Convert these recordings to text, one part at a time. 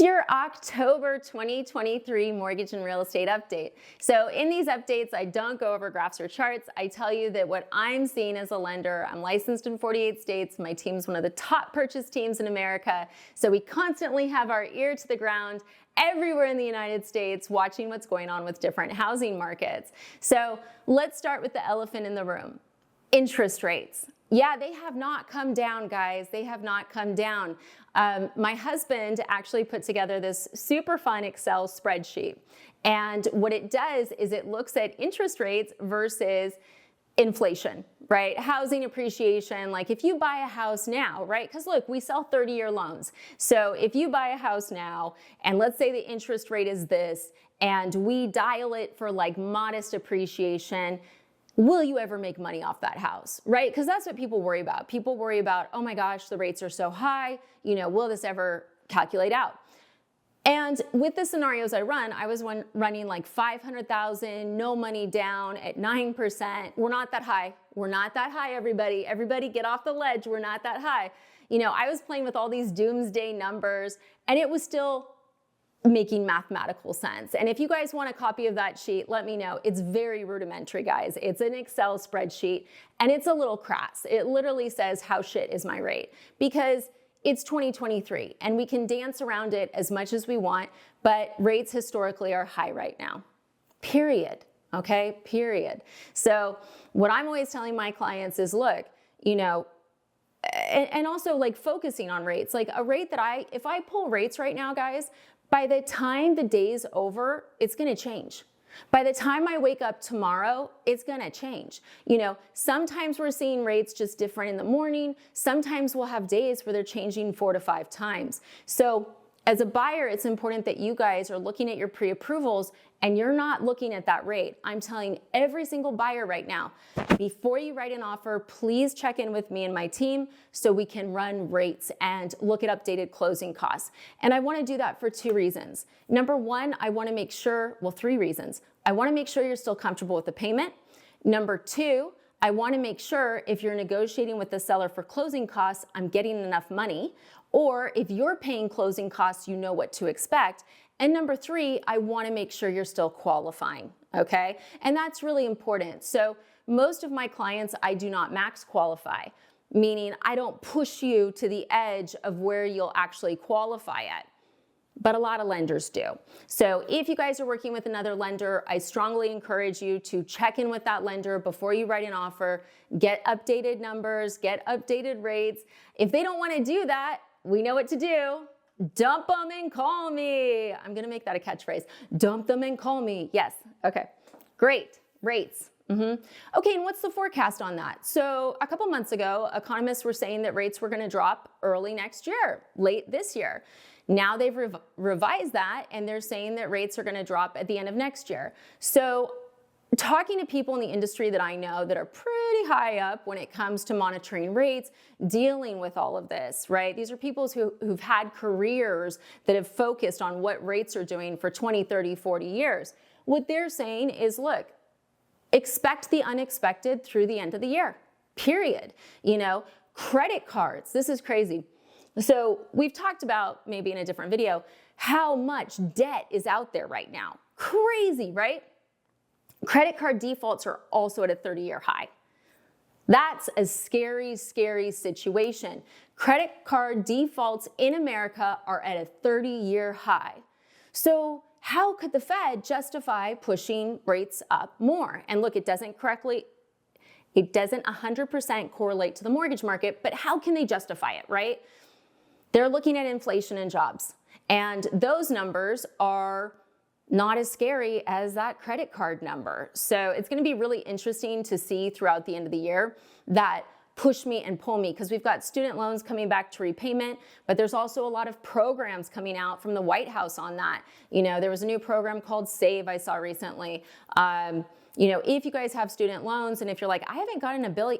your October 2023 mortgage and real estate update. So in these updates, I don't go over graphs or charts. I tell you that what I'm seeing as a lender, I'm licensed in 48 states. My team's one of the top purchase teams in America. So we constantly have our ear to the ground everywhere in the United States, watching what's going on with different housing markets. So let's start with the elephant in the room. Interest rates. Yeah, they have not come down, guys. They have not come down. My husband actually put together this super fun Excel spreadsheet. And what it does is it looks at interest rates versus inflation, right? Housing appreciation, like if you buy a house now, right? Because look, we sell 30-year loans. So if you buy a house now, and let's say the interest rate is this, and we dial it for like modest appreciation, will you ever make money off that house, right? Because that's what people worry about. People worry about, oh my gosh, the rates are so high, will this ever calculate out? And with the scenarios I run, I was running like 500,000, no money down at 9%. We're not that high. We're not that high, everybody. Everybody get off the ledge. We're not that high. I was playing with all these doomsday numbers, and it was still making mathematical sense. And if you guys want a copy of that sheet, let me know. It's very rudimentary, guys. It's an Excel spreadsheet, and it's a little crass. It literally says, how shit is my rate? Because it's 2023, and we can dance around it as much as we want, but rates historically are high right now, period, okay, period. So what I'm always telling my clients is, look, and also like focusing on rates, like a rate that if I pull rates right now, guys, by the time the day's over, it's gonna change. By the time I wake up tomorrow, it's gonna change. Sometimes we're seeing rates just different in the morning. Sometimes we'll have days where they're changing 4 to 5 times. So as a buyer, it's important that you guys are looking at your pre-approvals and you're not looking at that rate. I'm telling every single buyer right now, before you write an offer, please check in with me and my team so we can run rates and look at updated closing costs. And I want to do that for 2 reasons. Number 1, I want to make sure, 3 reasons. I want to make sure you're still comfortable with the payment. Number 2, I want to make sure if you're negotiating with the seller for closing costs, I'm getting enough money. Or if you're paying closing costs, you know what to expect. And number 3, I want to make sure you're still qualifying, okay? And that's really important. So most of my clients, I do not max qualify, meaning I don't push you to the edge of where you'll actually qualify at. But a lot of lenders do. So if you guys are working with another lender, I strongly encourage you to check in with that lender before you write an offer, get updated numbers, get updated rates. If they don't want to do that, we know what to do. Dump them and call me. I'm going to make that a catchphrase. Dump them and call me. Yes. Okay. Great. Rates. Okay, and what's the forecast on that? So a couple months ago, economists were saying that rates were going to drop early next year, late this year. Now they've revised that, and they're saying that rates are going to drop at the end of next year. So talking to people in the industry that I know that are pretty high up when it comes to monitoring rates, dealing with all of this, right? These are people who've had careers that have focused on what rates are doing for 20, 30, 40 years. What they're saying is, look, expect the unexpected through the end of the year, period. Credit cards, this is crazy. So we've talked about, maybe in a different video, how much debt is out there right now. Crazy, right? Credit card defaults are also at a 30-year high. That's a scary, scary situation. Credit card defaults in America are at a 30-year high. So how could the Fed justify pushing rates up more? And look, it doesn't 100% correlate to the mortgage market, but how can they justify it, right? They're looking at inflation and jobs, and those numbers are not as scary as that credit card number. So it's going to be really interesting to see throughout the end of the year that push me and pull me, because we've got student loans coming back to repayment, but there's also a lot of programs coming out from the White House on that. There was a new program called SAVE I saw recently. If you guys have student loans, and if you're like, I haven't gotten a bill,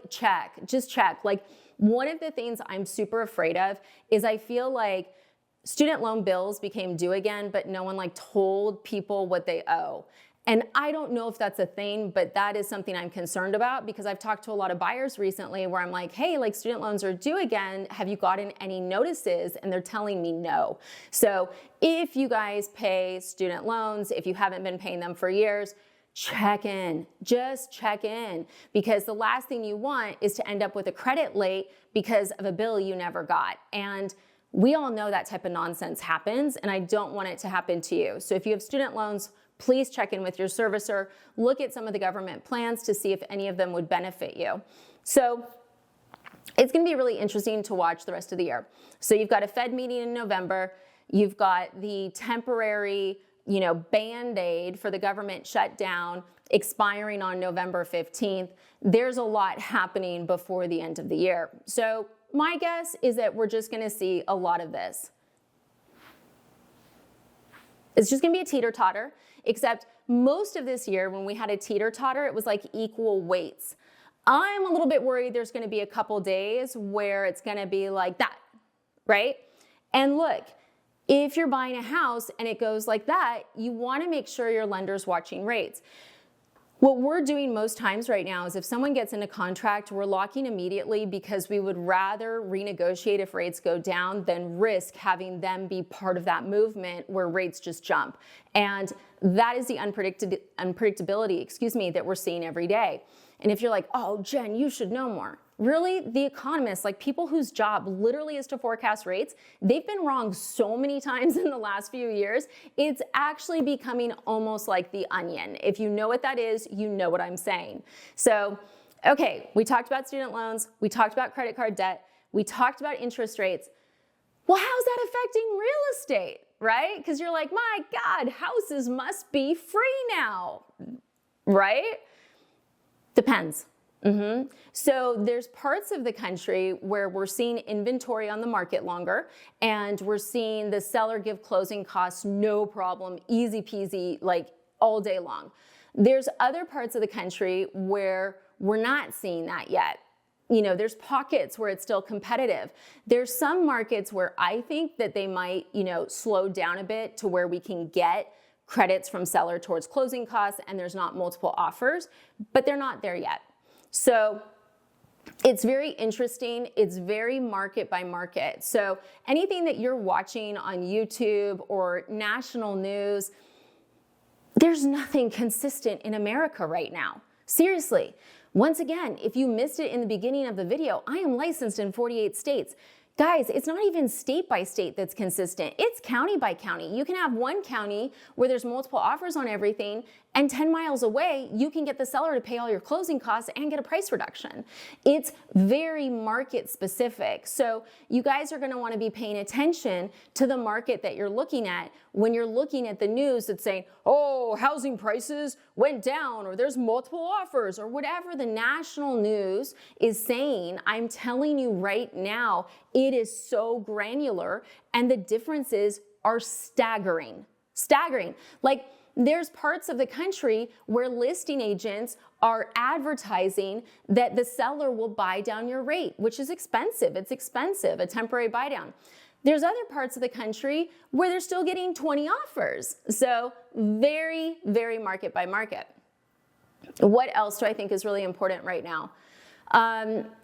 just check. Like, one of the things I'm super afraid of is I feel like student loan bills became due again, but no one told people what they owe. And I don't know if that's a thing, but that is something I'm concerned about, because I've talked to a lot of buyers recently where I'm like, hey, like student loans are due again. Have you gotten any notices? And they're telling me no. So if you guys pay student loans, if you haven't been paying them for years, check in, just check in, because the last thing you want is to end up with a credit late because of a bill you never got. And we all know that type of nonsense happens, and I don't want it to happen to you. So if you have student loans, please check in with your servicer, look at some of the government plans to see if any of them would benefit you. So it's gonna be really interesting to watch the rest of the year. So you've got a Fed meeting in November, you've got the temporary, Band-Aid for the government shutdown expiring on November 15th. There's a lot happening before the end of the year. So my guess is that we're just gonna see a lot of this. It's just gonna be a teeter-totter, except most of this year when we had a teeter-totter, it was like equal weights. I'm a little bit worried there's gonna be a couple days where it's gonna be like that, right? And look, if you're buying a house and it goes like that, you wanna make sure your lender's watching rates. What we're doing most times right now is if someone gets into contract, we're locking immediately because we would rather renegotiate if rates go down than risk having them be part of that movement where rates just jump. And that is the unpredictability, that we're seeing every day. And if you're like, oh, Jen, you should know more. Really, the economists, like people whose job literally is to forecast rates, they've been wrong so many times in the last few years. It's actually becoming almost like the onion. If you know what that is, you know what I'm saying. So, okay, we talked about student loans, we talked about credit card debt, we talked about interest rates. Well, how's that affecting real estate, right? Because you're like, my God, houses must be free now, right? Depends. So there's parts of the country where we're seeing inventory on the market longer, and we're seeing the seller give closing costs no problem, easy peasy, like all day long. There's other parts of the country where we're not seeing that yet. There's pockets where it's still competitive. There's some markets where I think that they might, slow down a bit to where we can get credits from seller towards closing costs and there's not multiple offers, but they're not there yet. So it's very interesting. It's very market by market. So anything that you're watching on YouTube or national news, there's nothing consistent in America right now. Seriously. Once again, if you missed it in the beginning of the video, I am licensed in 48 states. Guys, it's not even state by state that's consistent. It's county by county. You can have one county where there's multiple offers on everything, and 10 miles away, you can get the seller to pay all your closing costs and get a price reduction. It's very market specific. So you guys are gonna wanna be paying attention to the market that you're looking at when you're looking at the news that's saying, oh, housing prices went down, or there's multiple offers, or whatever the national news is saying. I'm telling you right now, it is so granular, and the differences are staggering. Staggering. Like, there's parts of the country where listing agents are advertising that the seller will buy down your rate, which is expensive. It's expensive, a temporary buy down. There's other parts of the country where they're still getting 20 offers. So very, very market by market. What else do I think is really important right now?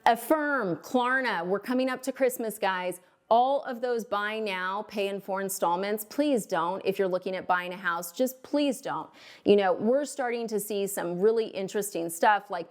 Affirm, Klarna, we're coming up to Christmas, guys. All of those buy now, pay in 4 installments, please don't. If you're looking at buying a house, just please don't. We're starting to see some really interesting stuff, like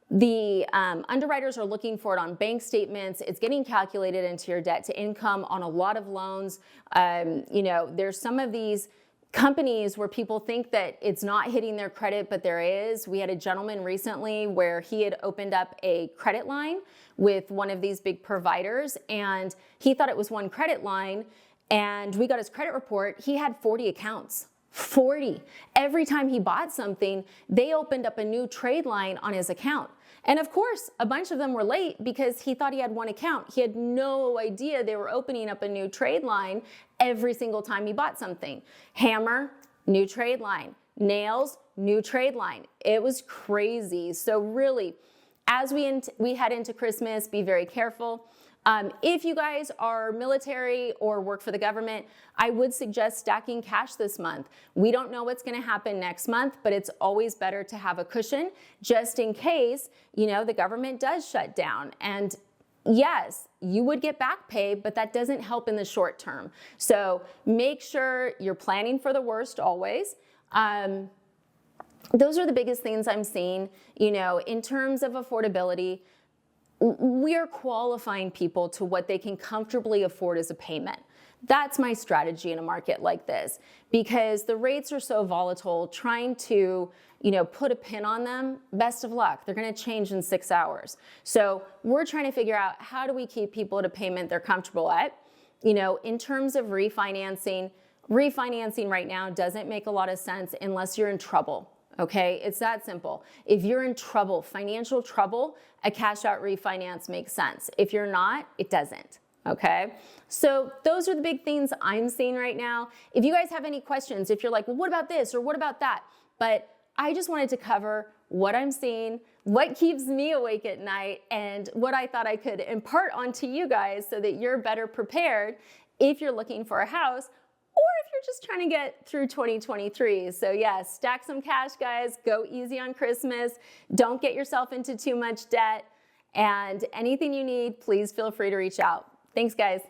the underwriters are looking for it on bank statements. It's getting calculated into your debt to income on a lot of loans. There's some of these companies where people think that it's not hitting their credit, but there is. We had a gentleman recently where he had opened up a credit line with one of these big providers, and he thought it was one credit line, and we got his credit report. He had 40 accounts. 40. Every time he bought something, they opened up a new trade line on his account. And of course, a bunch of them were late because he thought he had one account. He had no idea they were opening up a new trade line every single time he bought something. Hammer, new trade line. Nails, new trade line. It was crazy. So really, as we head into Christmas, be very careful. If you guys are military or work for the government, I would suggest stacking cash this month. We don't know what's going to happen next month, but it's always better to have a cushion just in case, you know, the government does shut down. And yes, you would get back pay, but that doesn't help in the short term. So make sure you're planning for the worst always. Those are the biggest things I'm seeing. You know, in terms of affordability, we are qualifying people to what they can comfortably afford as a payment. That's my strategy in a market like this, because the rates are so volatile. Trying to, you know, put a pin on them, best of luck. They're going to change in 6 hours. So we're trying to figure out, how do we keep people at a payment they're comfortable at? You know, in terms of refinancing right now doesn't make a lot of sense unless you're in trouble. Okay, it's that simple. If you're in trouble, financial trouble, a cash out refinance makes sense. If you're not, it doesn't. Okay, so those are the big things I'm seeing right now. If you guys have any questions, if you're like, well, what about this or what about that? But I just wanted to cover what I'm seeing, what keeps me awake at night, and what I thought I could impart onto you guys so that you're better prepared if you're looking for a house, or if you're just trying to get through 2023. So yeah, stack some cash, guys. Go easy on Christmas. Don't get yourself into too much debt. And anything you need, please feel free to reach out. Thanks, guys.